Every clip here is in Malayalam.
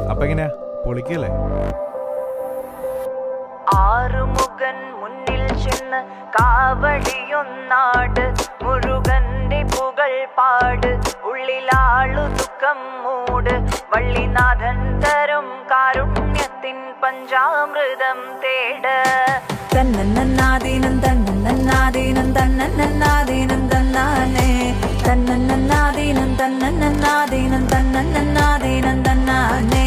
അപ്പൊ എങ്ങനെയാ പൊളിക്കല്ലേ? ആറുമുഖൻ മുന്നിൽ ചെന്ന് കാവടിയൊന്നാട്, മുരുകന്റെ പുകൾ പാട്, ഉള്ളിലാളു ദുഃഖം മൂട്, വള്ളിനാഥൻ തരും കാരുണ്യത്തിൻ പഞ്ചാമൃതം തേട്. തന്നന്നാദീനം തന്നന്നാദീനം തന്നന്നാദീനം തന്നാനേ, തന്നന്നാദീനം തന്നന്നാദീനം തന്നന്നാദീനം തന്നാനേ,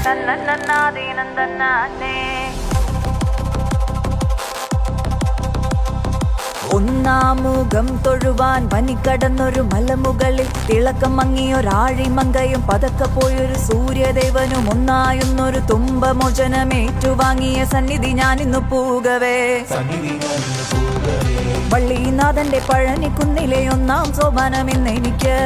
തന്നന്നാദീനം തന്നാനേ. ഒന്നാമുഖം തൊഴുവാൻ വനിക്കടന്നൊരു മലമുകളിൽ തിളക്കം മങ്ങിയൊരാഴിമങ്കയും പതക്കെ പോയൊരു സൂര്യദേവനും ഒന്നായുന്നൊരു തുമ്പമോചനമേറ്റുവാങ്ങിയ സന്നിധി ഞാനിന്നു പൂകവേ. വള്ളിനാഥന്റെ പഴനിക്കുന്നിലെ ഒന്നാം സോപാനമിന്നെനിക്ക്.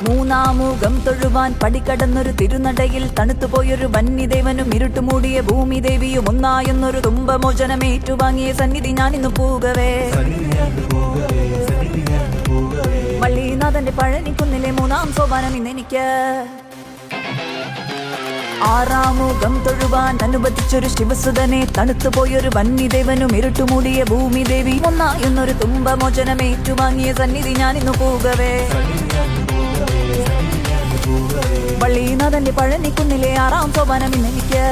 മൂന്നാമുഖം തൊഴുവാൻ പടിക്കടന്നൊരു തിരുനടയിൽ തണുത്തുപോയൊരു വന്യദേവനും ഇരുട്ടുമൂടിയ ഭൂമിദേവിയും ഒന്നായെന്നൊരു തുമ്പമോചനമേറ്റുവാങ്ങിയ സന്നിധി ഞാനിന്നു പൂകവേ. വള്ളിനാഥന്റെ പഴനിക്കുന്നിലെ മൂന്നാം സോപാനം ഇന്നെനിക്ക്. ആറാമുഖം തൊഴുവാൻ അനുവദിച്ചൊരു ശിവസുതനെ തണുത്തുപോയൊരു വന്യദേവനും ഇരുട്ടുമൂടിയ ഭൂമിദേവി ഒന്നായെന്നൊരു തുമ്പമോചനമേറ്റുവാങ്ങിയ സന്നിധി ഞാനിന്നു പൂകവേ. വള്ളിനാഥന്റെ പഴനിക്കുന്നിലെ ആറാം സോപാനം ഇന്നെനിക്ക്.